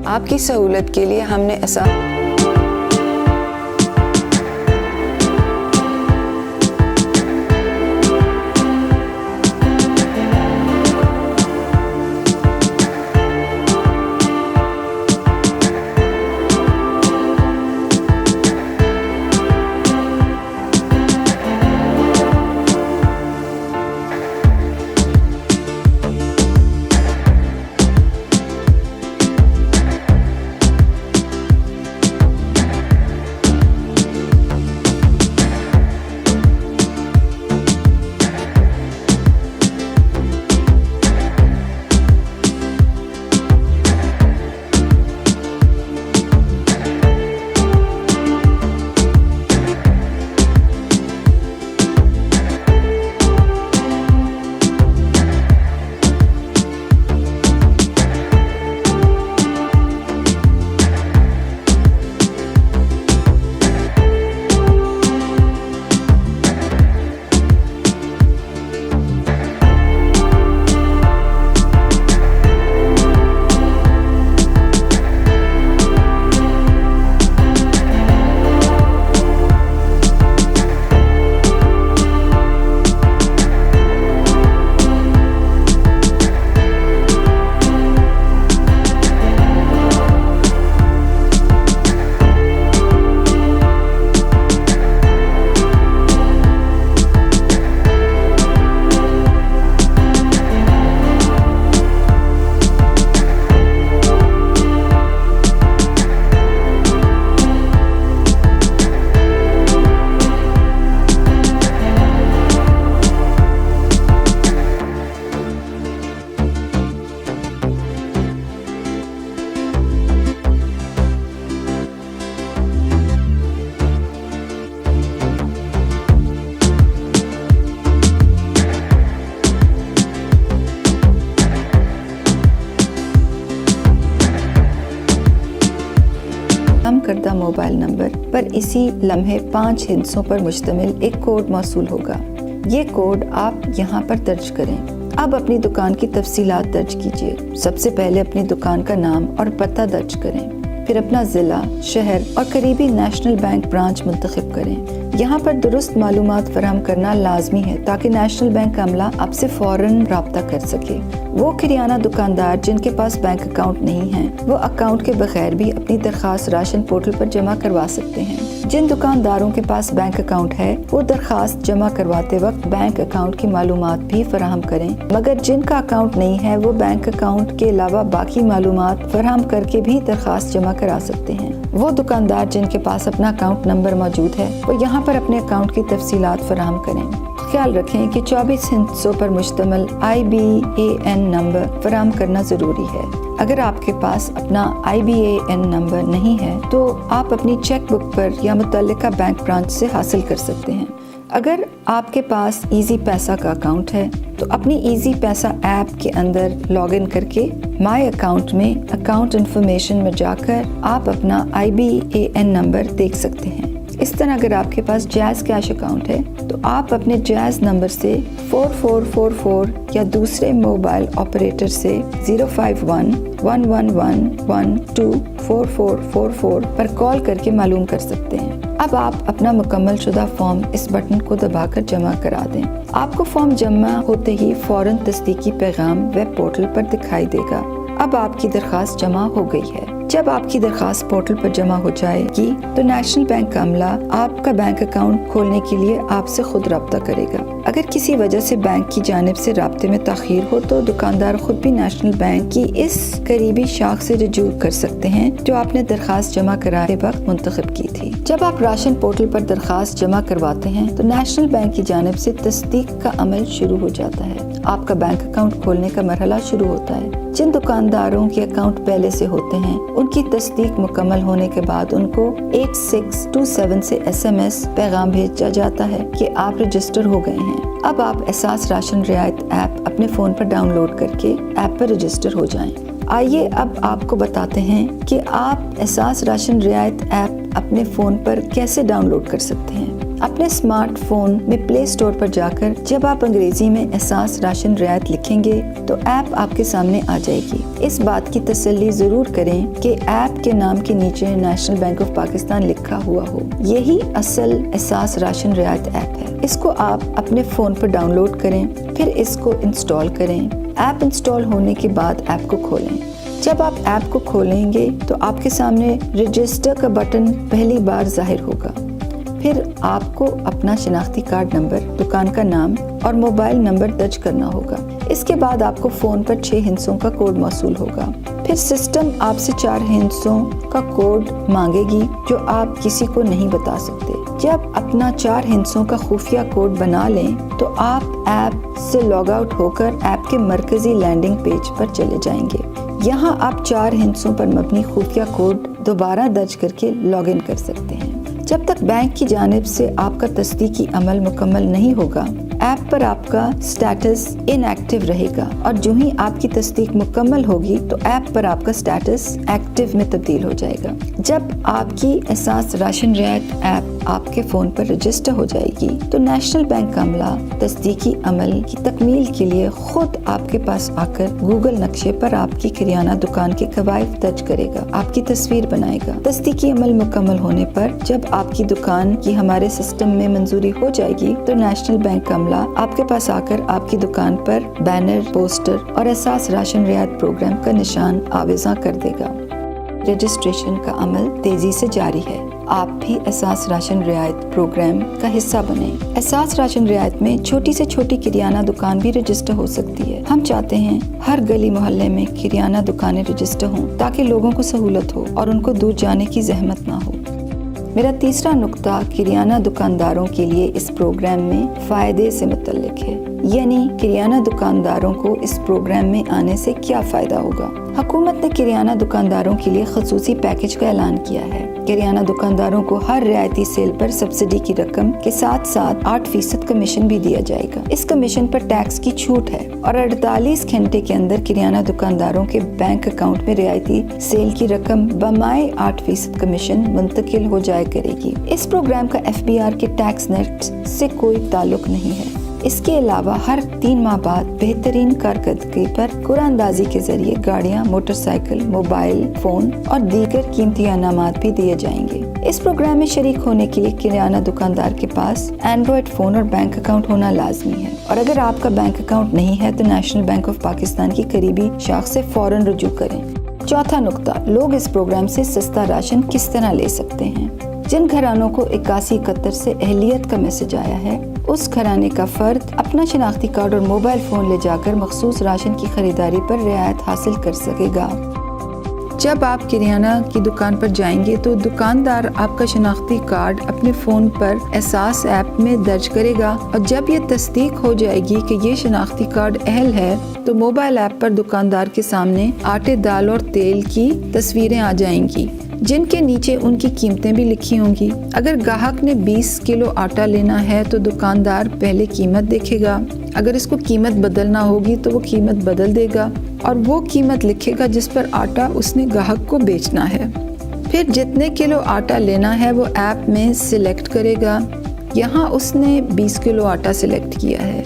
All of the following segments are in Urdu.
آپ کی سہولت کے لیے ہم نے ایسا کردہ موبائل نمبر پر اسی لمحے 5 ہندسوں پر مشتمل ایک کوڈ موصول ہوگا۔ یہ کوڈ آپ یہاں پر درج کریں۔ اب اپنی دکان کی تفصیلات درج کیجیے۔ سب سے پہلے اپنی دکان کا نام اور پتہ درج کریں، پھر اپنا ضلع، شہر اور قریبی نیشنل بینک برانچ منتخب کریں۔ یہاں پر درست معلومات فراہم کرنا لازمی ہے تاکہ نیشنل بینک کا عملہ آپ سے فوراً رابطہ کر سکے۔ وہ کریانہ دکاندار جن کے پاس بینک اکاؤنٹ نہیں ہے، وہ اکاؤنٹ کے بغیر بھی اپنی درخواست راشن پورٹل پر جمع کروا سکتے ہیں۔ جن دکانداروں کے پاس بینک اکاؤنٹ ہے، وہ درخواست جمع کرواتے وقت بینک اکاؤنٹ کی معلومات بھی فراہم کریں، مگر جن کا اکاؤنٹ نہیں ہے، وہ بینک اکاؤنٹ کے علاوہ باقی معلومات فراہم کر کے بھی درخواست جمع کرا سکتے ہیں۔ وہ دکاندار جن کے پاس اپنا اکاؤنٹ نمبر موجود ہے، وہ یہاں پر اپنے اکاؤنٹ کی تفصیلات فراہم کریں۔ خیال رکھیں کہ 24 ہندسوں پر مشتمل IBAN نمبر فراہم کرنا ضروری ہے۔ اگر آپ کے پاس اپنا IBAN نمبر نہیں ہے تو آپ اپنی چیک بک پر یا متعلقہ بینک برانچ سے حاصل کر سکتے ہیں۔ اگر آپ کے پاس ایزی پیسہ کا اکاؤنٹ ہے تو اپنی ایزی پیسہ ایپ کے اندر لاگ ان کر کے مائی اکاؤنٹ میں اکاؤنٹ انفارمیشن میں جا کر آپ اپنا IBAN نمبر دیکھ سکتے ہیں۔ اس طرح اگر آپ کے پاس جیز کیش اکاؤنٹ ہے تو آپ اپنے جیز نمبر سے 4444 یا دوسرے موبائل آپریٹر سے 05111124444 پر کال کر کے معلوم کر سکتے ہیں۔ اب آپ اپنا مکمل شدہ فارم اس بٹن کو دبا کر جمع کرا دیں۔ آپ کو فارم جمع ہوتے ہی فوراً تصدیقی پیغام ویب پورٹل پر دکھائی دے گا۔ اب آپ کی درخواست جمع ہو گئی ہے۔ جب آپ کی درخواست پورٹل پر جمع ہو جائے گی تو نیشنل بینک کا عملہ آپ کا بینک اکاؤنٹ کھولنے کے لیے آپ سے خود رابطہ کرے گا۔ اگر کسی وجہ سے بینک کی جانب سے رابطے میں تاخیر ہو تو دکاندار خود بھی نیشنل بینک کی اس قریبی شاخ سے رجوع کر سکتے ہیں جو آپ نے درخواست جمع کراتے وقت منتخب کی تھی۔ جب آپ راشن پورٹل پر درخواست جمع کرواتے ہیں تو نیشنل بینک کی جانب سے تصدیق کا عمل شروع ہو جاتا ہے۔ آپ کا بینک اکاؤنٹ کھولنے کا مرحلہ شروع ہوتا ہے۔ جن دکانداروں کے اکاؤنٹ پہلے سے ہوتے ہیں ان کی تصدیق مکمل ہونے کے بعد ان کو 8627 سے SMS پیغام بھیجا جاتا ہے کہ آپ رجسٹر ہو گئے ہیں۔ اب آپ احساس راشن رعایت ایپ اپنے فون پر ڈاؤن لوڈ کر کے ایپ پر رجسٹر ہو جائیں۔ آئیے اب آپ کو بتاتے ہیں کہ آپ احساس راشن رعایت ایپ اپنے فون پر کیسے ڈاؤن لوڈ کر سکتے ہیں۔ اپنے اسمارٹ فون میں پلے اسٹور پر جا کر جب آپ انگریزی میں احساس راشن رعایت لکھیں گے تو ایپ آپ کے سامنے آ جائے گی۔ اس بات کی تسلی ضرور کریں کہ ایپ کے نام کے نیچے نیشنل بینک آف پاکستان لکھا ہوا ہو۔ یہی اصل احساس راشن رعایت ایپ ہے۔ اس کو آپ اپنے فون پر ڈاؤن لوڈ کریں، پھر اس کو انسٹال کریں۔ ایپ انسٹال ہونے کے بعد ایپ کو کھولیں۔ جب آپ ایپ کو کھولیں گے تو آپ کے سامنے رجسٹر کا بٹن پہلی بار ظاہر ہوگا۔ پھر آپ کو اپنا شناختی کارڈ نمبر، دکان کا نام اور موبائل نمبر درج کرنا ہوگا۔ اس کے بعد آپ کو فون پر 6 ہندسوں کا کوڈ موصول ہوگا۔ پھر سسٹم آپ سے 4 ہندسوں کا کوڈ مانگے گی جو آپ کسی کو نہیں بتا سکتے۔ جب اپنا 4 ہندسوں کا خفیہ کوڈ بنا لیں تو آپ ایپ سے لاگ آؤٹ ہو کر ایپ کے مرکزی لینڈنگ پیج پر چلے جائیں گے۔ یہاں آپ 4 ہندسوں پر مبنی خفیہ کوڈ دوبارہ درج کر کے لاگ ان کر سکتے ہیں۔ جب تک بینک کی جانب سے آپ کا تصدیقی عمل مکمل نہیں ہوگا، ایپ پر آپ کا سٹیٹس ان ایکٹیو رہے گا، اور جو ہی آپ کی تصدیق مکمل ہوگی تو ایپ پر آپ کا سٹیٹس ایکٹیو میں تبدیل ہو جائے گا۔ جب آپ کی احساس راشن رعایت ایپ آپ کے فون پر رجسٹر ہو جائے گی تو نیشنل بینک کا عملہ تصدیقی عمل کی تکمیل کے لیے خود آپ کے پاس آ کر گوگل نقشے پر آپ کی کریانہ دکان کے قواعد درج کرے گا، آپ کی تصویر بنائے گا۔ تصدیقی عمل مکمل ہونے پر جب آپ کی دکان کی ہمارے سسٹم میں منظوری ہو جائے گی تو نیشنل بینک کا عملہ آپ کے پاس آ کر آپ کی دکان پر بینر، پوسٹر اور احساس راشن رعایت پروگرام کا نشان آویزاں کر دے گا۔ رجسٹریشن کا عمل تیزی سے جاری ہے۔ آپ بھی احساس راشن رعایت پروگرام کا حصہ بنیں۔ احساس راشن رعایت میں چھوٹی سے چھوٹی کریانہ دکان بھی رجسٹر ہو سکتی ہے۔ ہم چاہتے ہیں ہر گلی محلے میں کریانہ دکانیں رجسٹر ہوں تاکہ لوگوں کو سہولت ہو اور ان کو دور جانے کی زحمت نہ ہو۔ میرا تیسرا نقطہ کریانہ دکانداروں کے لیے اس پروگرام میں فائدے سے متعلق ہے، یعنی کریانہ دکانداروں کو اس پروگرام میں آنے سے کیا فائدہ ہوگا۔ حکومت نے کریانہ دکانداروں کے لیے خصوصی پیکج کا اعلان کیا ہے۔ کریانہ دکانداروں کو ہر رعایتی سیل پر سبسڈی کی رقم کے ساتھ 8% کمیشن بھی دیا جائے گا۔ اس کمیشن پر ٹیکس کی چھوٹ ہے اور 48 گھنٹے کے اندر کریانہ دکانداروں کے بینک اکاؤنٹ میں رعایتی سیل کی رقم بمائے 8% کمیشن منتقل ہو جائے کرے گی۔ اس پروگرام کا FBR کے ٹیکس نیٹ سے کوئی تعلق نہیں ہے۔ اس کے علاوہ ہر 3 ماہ بعد بہترین کارکردگی پر قرعہ اندازی کے ذریعے گاڑیاں، موٹر سائیکل، موبائل فون اور دیگر قیمتی انعامات بھی دیے جائیں گے۔ اس پروگرام میں شریک ہونے کے لیے کریانہ دکاندار کے پاس اینڈرائڈ فون اور بینک اکاؤنٹ ہونا لازمی ہے، اور اگر آپ کا بینک اکاؤنٹ نہیں ہے تو نیشنل بینک آف پاکستان کی قریبی شاخ سے فوراً رجوع کریں۔ چوتھا نقطہ، لوگ اس پروگرام سے سستا راشن کس طرح لے سکتے ہیں۔ جن گھرانوں کو 8171 سے اہلیت کا میسج آیا ہے، اس گھرانے کا فرد اپنا شناختی کارڈ اور موبائل فون لے جا کر مخصوص راشن کی خریداری پر رعایت حاصل کر سکے گا۔ جب آپ کریانہ کی دکان پر جائیں گے تو دکاندار آپ کا شناختی کارڈ اپنے فون پر احساس ایپ میں درج کرے گا، اور جب یہ تصدیق ہو جائے گی کہ یہ شناختی کارڈ اہل ہے تو موبائل ایپ پر دکاندار کے سامنے آٹے، دال اور تیل کی تصویریں آ جائیں گی جن کے نیچے ان کی قیمتیں بھی لکھی ہوں گی۔ اگر گاہک نے 20 کلو آٹا لینا ہے تو دکاندار پہلے قیمت دیکھے گا، اگر اس کو قیمت بدلنا ہوگی تو وہ قیمت بدل دے گا اور وہ قیمت لکھے گا جس پر آٹا اس نے گاہک کو بیچنا ہے۔ پھر جتنے کلو آٹا لینا ہے وہ ایپ میں سلیکٹ کرے گا۔ یہاں اس نے 20 کلو آٹا سلیکٹ کیا ہے۔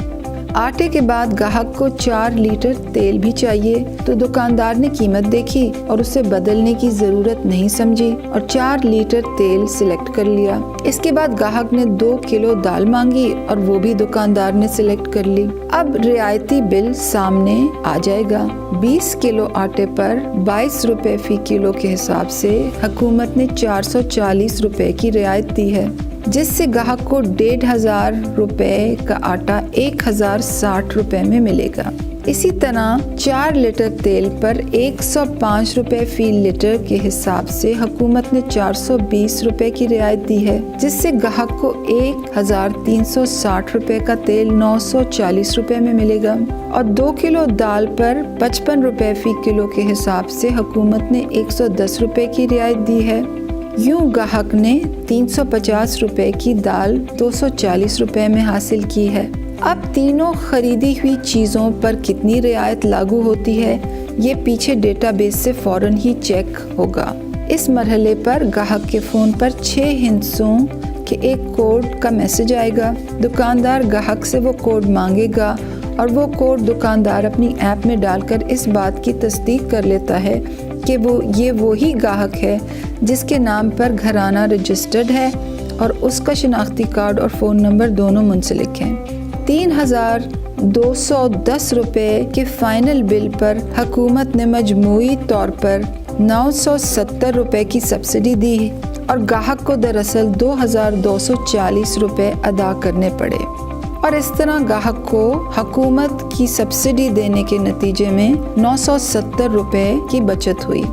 آٹے کے بعد گاہک کو 4 لیٹر تیل بھی چاہیے تو دکاندار نے قیمت دیکھی اور اسے بدلنے کی ضرورت نہیں سمجھی اور 4 لیٹر تیل سلیکٹ کر لیا۔ اس کے بعد گاہک نے 2 کلو دال مانگی اور وہ بھی دکاندار نے سلیکٹ کر لی۔ اب رعایتی بل سامنے آ جائے گا۔ 20 کلو آٹے پر 22 روپے فی کلو کے حساب سے حکومت نے 440 روپے کی رعایت دی ہے، جس سے گاہک کو 1500 روپے کا آٹا 1060 روپے میں ملے گا۔ اسی طرح 4 لیٹر تیل پر 105 روپے فی لیٹر کے حساب سے حکومت نے 420 روپے کی رعایت دی ہے، جس سے گاہک کو 1360 روپے کا تیل 940 روپے میں ملے گا، اور 2 کلو دال پر 55 روپے فی کلو کے حساب سے حکومت نے 110 روپے کی رعایت دی ہے۔ یوں گاہک نے 350 روپے کی دال 240 روپے میں حاصل کی ہے۔ اب تینوں خریدی ہوئی چیزوں پر کتنی رعایت لاگو ہوتی ہے یہ پیچھے ڈیٹا بیس سے فوراً ہی چیک ہوگا۔ اس مرحلے پر گاہک کے فون پر 6 ہندسوں کہ ایک کوڈ کا میسج آئے گا، دکاندار گاہک سے وہ کوڈ مانگے گا اور وہ کوڈ دکاندار اپنی ایپ میں ڈال کر اس بات کی تصدیق کر لیتا ہے کہ یہ وہی گاہک ہے جس کے نام پر گھرانہ رجسٹرڈ ہے اور اس کا شناختی کارڈ اور فون نمبر دونوں منسلک ہیں۔ 3,210 روپے کے فائنل بل پر حکومت نے مجموعی طور پر 970 روپے کی سبسڈی دی اور گاہک کو دراصل 2,240 روپے ادا کرنے پڑے، اور اس طرح گاہک کو حکومت کی سبسڈی دینے کے نتیجے میں 970 روپے کی بچت ہوئی۔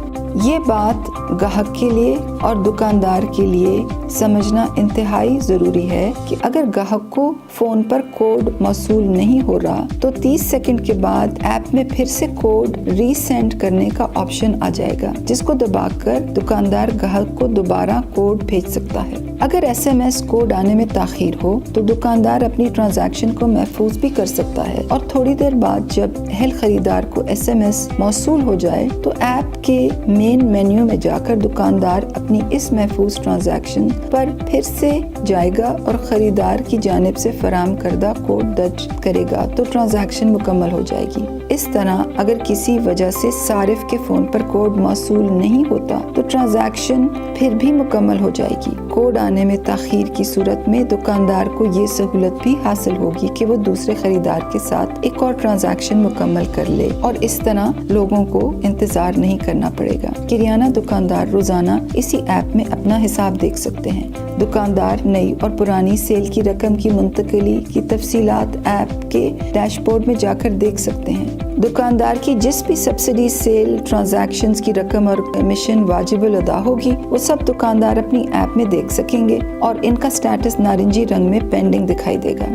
یہ بات گاہک کے لیے اور دکاندار کے لیے سمجھنا انتہائی ضروری ہے کہ اگر گاہک کو فون پر کوڈ موصول نہیں ہو رہا تو 30 سیکنڈ کے بعد ایپ میں پھر سے کوڈ ری سینڈ کرنے کا آپشن آ جائے گا، جس کو دبا کر دکاندار گاہک کو دوبارہ کوڈ بھیج سکتا ہے۔ اگر SMS کوڈ آنے میں تاخیر ہو تو دکاندار اپنی ٹرانزیکشن کو محفوظ بھی کر سکتا ہے، اور تھوڑی دیر بعد جب اہل خریدار کو SMS موصول ہو جائے تو ایپ کے مین مینیو میں جا کر دکاندار اپنی اس محفوظ ٹرانزیکشن پر پھر سے جائے گا اور خریدار کی جانب سے فراہم کردہ کوڈ درج کرے گا تو ٹرانزیکشن مکمل ہو جائے گی۔ اس طرح اگر کسی وجہ سے صارف کے فون پر کوڈ موصول نہیں ہوتا تو ٹرانزیکشن پھر بھی مکمل ہو جائے گی۔ کوڈ آنے میں تاخیر کی صورت میں دکاندار کو یہ سہولت بھی حاصل ہوگی کہ وہ دوسرے خریدار کے ساتھ ایک اور ٹرانزیکشن مکمل کر لے، اور اس طرح لوگوں کو انتظار نہیں کرنا پڑے گا۔ کریانہ دکاندار روزانہ اسی ایپ میں اپنا حساب دیکھ سکتے ہیں۔ دکاندار نئی اور پرانی سیل کی رقم کی منتقلی کی تفصیلات ایپ کے ڈیش بورڈ میں جا کر دیکھ سکتے ہیں۔ دکاندار کی جس بھی سبسڈی، سیل، ٹرانزیکشنز کی رقم اور کمیشن واجب الادا ہوگی وہ سب دکاندار اپنی ایپ میں دیکھ سکیں گے اور ان کا سٹیٹس نارنجی رنگ میں پینڈنگ دکھائی دے گا۔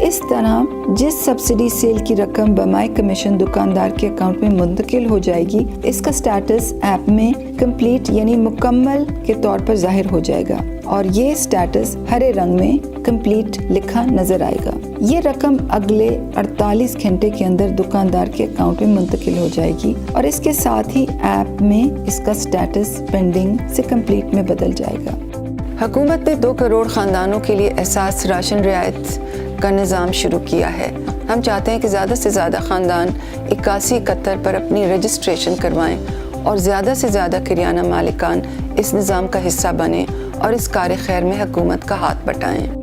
اس طرح جس سبسڈی سیل کی رقم بمائے کمیشن دکاندار کے اکاؤنٹ میں منتقل ہو جائے گی، اس کا سٹیٹس ایپ میں کمپلیٹ یعنی مکمل کے طور پر ظاہر ہو جائے گا، اور یہ سٹیٹس ہرے رنگ میں کمپلیٹ لکھا نظر آئے گا۔ یہ رقم اگلے 48 گھنٹے کے اندر دکاندار کے اکاؤنٹ میں منتقل ہو جائے گی، اور اس کے ساتھ ہی ایپ میں اس کا سٹیٹس پینڈنگ سے کمپلیٹ میں بدل جائے گا۔ حکومت نے 2 کروڑ خاندانوں کے لیے احساس راشن رعایت کا نظام شروع کیا ہے۔ ہم چاہتے ہیں کہ زیادہ سے زیادہ خاندان 8171 پر اپنی رجسٹریشن کروائیں اور زیادہ سے زیادہ کریانہ مالکان اس نظام کا حصہ بنیں اور اس کار خیر میں حکومت کا ہاتھ بٹائیں۔